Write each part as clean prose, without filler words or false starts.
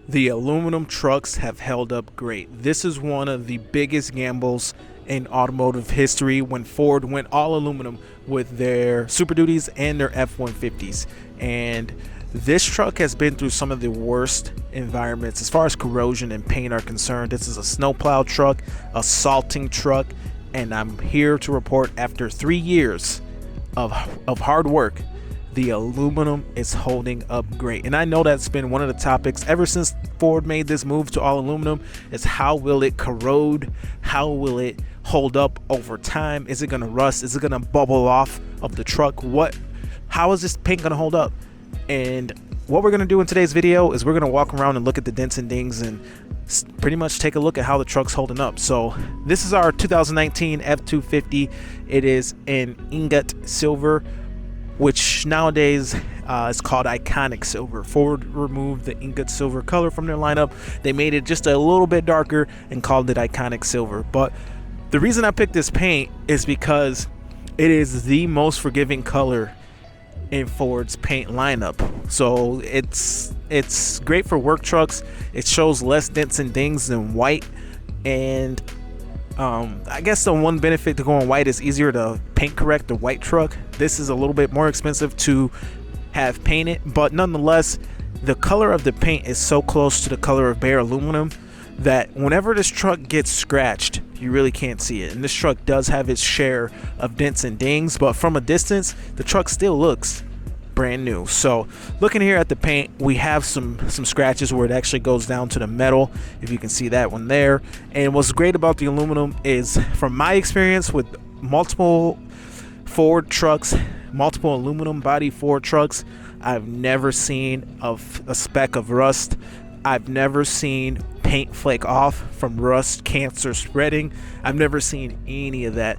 The aluminum trucks have held up great. This is one of the biggest gambles in automotive history when Ford went all aluminum with their Super Duties and their F-150s. And this truck has been through some of the worst environments as far as corrosion and paint are concerned. This is a snowplow truck, a salting truck, and I'm here to report after 3 years of hard work, the aluminum is holding up great. And I know that's been one of the topics ever since Ford made this move to all aluminum, is how will it corrode? How will it hold up over time? Is it going to rust? Is it going to bubble off of the truck? How is this paint going to hold up? And what we're going to do in today's video is we're going to walk around and look at the dents and dings and pretty much take a look at how the truck's holding up. So this is our 2019 F-250. It is in ingot silver, which nowadays is called iconic silver. Ford removed the ingot silver color from their lineup. They made it just a little bit darker and called it iconic silver. But the reason I picked this paint is because it is the most forgiving color in Ford's paint lineup. So it's great for work trucks. It shows less dents and dings than white, and I guess the one benefit to going white is easier to paint correct the white truck. This is a little bit more expensive to have painted, but nonetheless, the color of the paint is so close to the color of bare aluminum that whenever this truck gets scratched, you really can't see it. And this truck does have its share of dents and dings, but from a distance, the truck still looks brand new. So looking here at the paint, we have some scratches where it actually goes down to the metal, if you can see that one there. And what's great about the aluminum is, from my experience with multiple Ford trucks, multiple aluminum body Ford trucks, I've never seen a speck of rust. I've never seen paint flake off from rust, cancer spreading. I've never seen any of that.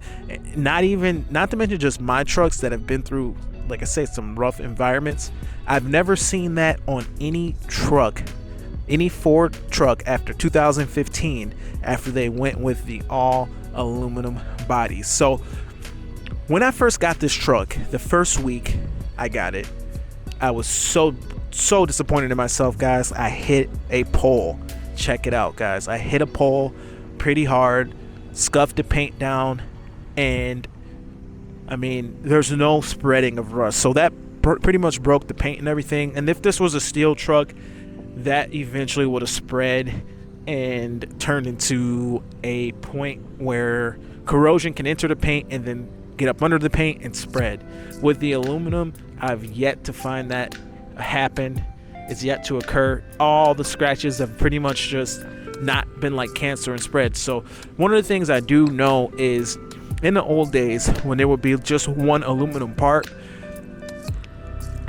Not to mention just my trucks that have been through, like I say, some rough environments. I've never seen that on any truck, any Ford truck after 2015, after they went with the all aluminum bodies. So when I first got this truck, the first week I got it, I was so disappointed in myself, guys. I hit a pole. Check it out, guys. I hit a pole pretty hard, scuffed the paint down, and I mean, there's no spreading of rust. So that pretty much broke the paint and everything. And if this was a steel truck, that eventually would have spread and turned into a point where corrosion can enter the paint and then get up under the paint and spread. With the aluminum, I've yet to find that happen. It's yet to occur. All the scratches have pretty much just not been like cancer and spread. So one of the things I do know is, in the old days, when there would be just one aluminum part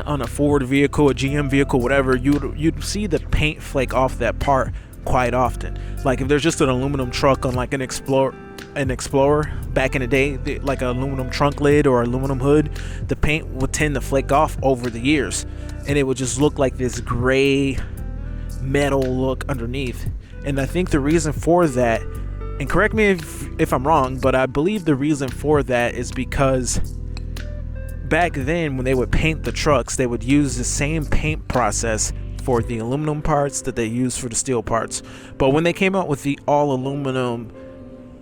on a Ford vehicle, a GM vehicle, whatever, you'd see the paint flake off that part quite often. Like if there's just an aluminum truck on like an Explorer back in the day, like an aluminum trunk lid or aluminum hood, the paint would tend to flake off over the years, and it would just look like this gray metal look underneath. And I think the reason for that, and correct me if I'm wrong, but I believe the reason for that is because back then when they would paint the trucks, they would use the same paint process for the aluminum parts that they use for the steel parts. But when they came out with the all aluminum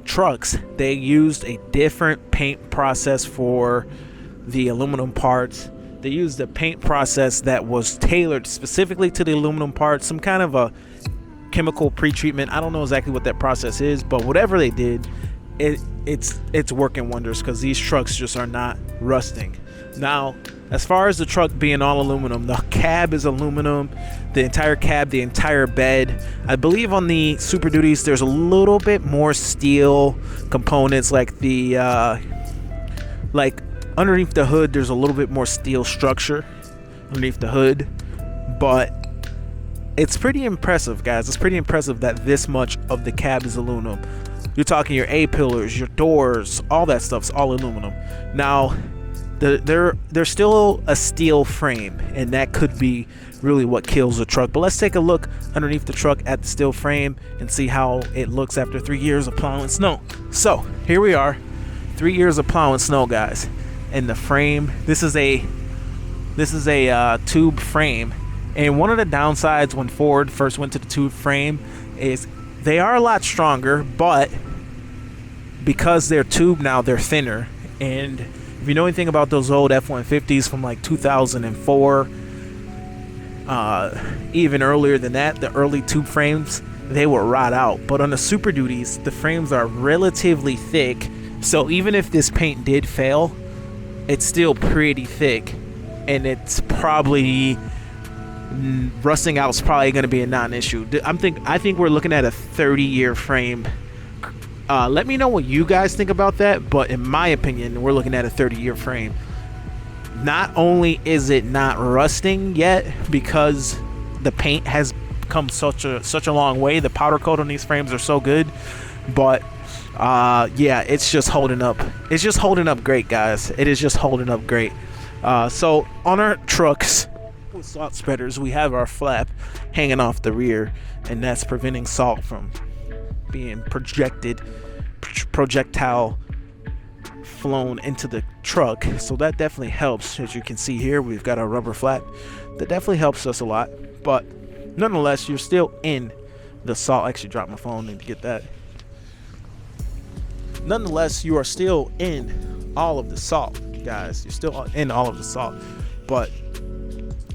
trucks, they used a different paint process for the aluminum parts. They used a paint process that was tailored specifically to the aluminum parts, some kind of a chemical pre-treatment. I don't know exactly what that process is, but whatever they did, it's working wonders, because these trucks just are not rusting. Now, as far as the truck being all aluminum, the cab is aluminum, the entire cab, the entire bed. I believe on the Super Duties there's a little bit more steel components, like the like underneath the hood there's a little bit more steel structure underneath the hood. But it's pretty impressive, guys. It's pretty impressive that this much of the cab is aluminum. You're talking your A-pillars, your doors, all that stuff's all aluminum. Now, there's still a steel frame, and that could be really what kills the truck. But let's take a look underneath the truck at the steel frame and see how it looks after 3 years of plowing snow. So here we are, 3 years of plowing snow, guys. And the frame, this is a tube frame, And one of the downsides when Ford first went to the tube frame is they are a lot stronger, but because they're tube now, they're thinner. And if you know anything about those old F-150s from like 2004, even earlier than that, the early tube frames, they will rot out. But on the Super Duties, the frames are relatively thick, so even if this paint did fail, it's still pretty thick, and it's probably rusting out is probably going to be a non-issue. I think we're looking at a 30-year frame. Let me know what you guys think about that, but in my opinion, we're looking at a 30-year frame. Not only is it not rusting yet because the paint has come such a long way, the powder coat on these frames are so good, but yeah, it's just holding up. It's just holding up great, guys. It is just holding up great. So on our trucks with salt spreaders, we have our flap hanging off the rear, and that's preventing salt from being projectile flown into the truck. So that definitely helps. As you can see here, we've got our rubber flap that definitely helps us a lot, but nonetheless, you're still in the salt. I actually dropped my phone, need to get that. Nonetheless, you are still in all of the salt, guys. You're still in all of the salt. But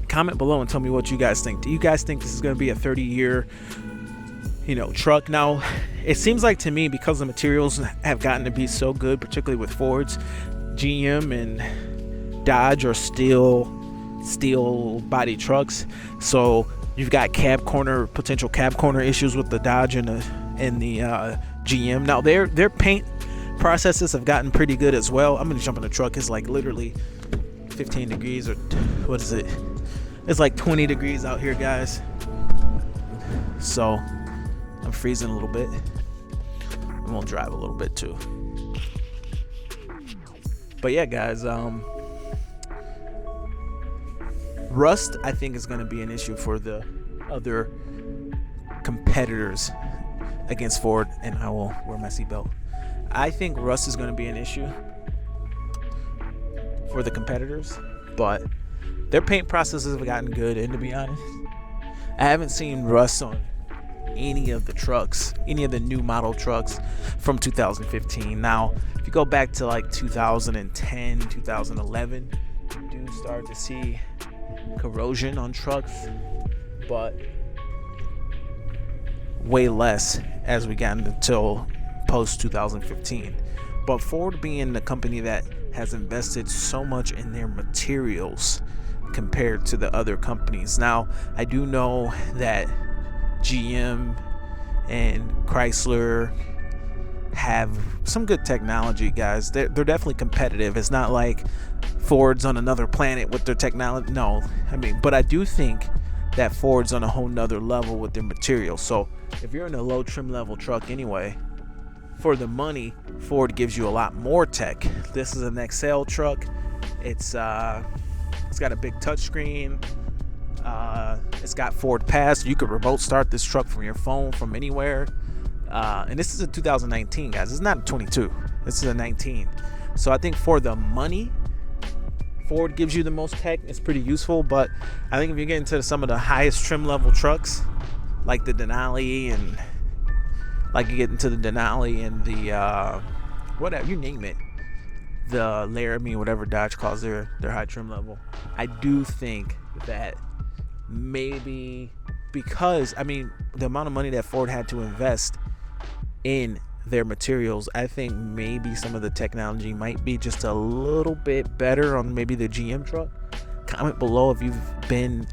comment below and tell me what you guys think. Do you guys think this is going to be a 30-year, truck? Now, it seems like to me, because the materials have gotten to be so good, particularly with Fords, GM and Dodge are still steel body trucks. So you've got potential cab corner issues with the Dodge and the GM. Now their paint processes have gotten pretty good as well. I'm gonna jump in the truck. It's like literally 15 degrees, or what is it? It's like 20 degrees out here, guys. So I'm freezing a little bit. I'm gonna drive a little bit too. But yeah, guys, rust, I think, is going to be an issue for the other competitors against Ford, and I will wear my seatbelt. I think rust is going to be an issue for the competitors, but their paint processes have gotten good, and to be honest, I haven't seen rust on any of the trucks, any of the new model trucks from 2015. Now, if you go back to like 2010, 2011, you do start to see corrosion on trucks, but way less as we got until post 2015. But Ford, being the company that has invested so much in their materials compared to the other companies. Now, I do know that GM and Chrysler have some good technology, guys. They're definitely competitive. It's not like Ford's on another planet with their technology. No, but I do think that Ford's on a whole nother level with their material. So if you're in a low trim level truck anyway, for the money, Ford gives you a lot more tech. This is an XL truck. It's got a big touchscreen. It's got Ford Pass. You could remote start this truck from your phone from anywhere. And this is a 2019, guys. It's not a 22. This is a 19. So I think for the money, Ford gives you the most tech. It's pretty useful. But I think if you get into some of the highest trim level trucks, like the Denali, and like you get into the Denali and the whatever, you name it, the Laramie, whatever Dodge calls their high trim level, I do think that maybe, because the amount of money that Ford had to invest in their materials, I think maybe some of the technology might be just a little bit better on maybe the GM truck. Comment below if you've been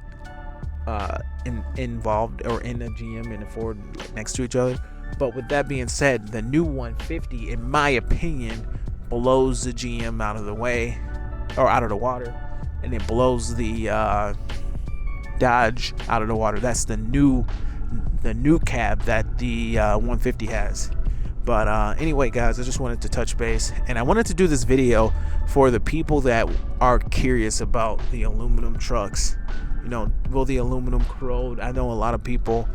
involved or in a GM and a Ford next to each other. But with that being said, the new 150, in my opinion, blows the GM out of the way, or out of the water, and it blows the Dodge out of the water. That's the new cab that the 150 has. But anyway, guys, I just wanted to touch base, and I wanted to do this video for the people that are curious about the aluminum trucks. Will the aluminum corrode? I know a lot of people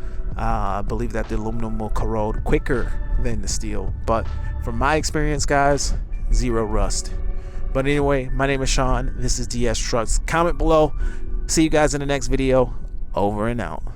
believe that the aluminum will corrode quicker than the steel, but from my experience, guys, zero rust. But anyway, my name is Sean. This is DS Trucks. Comment below. See you guys in the next video. Over and out.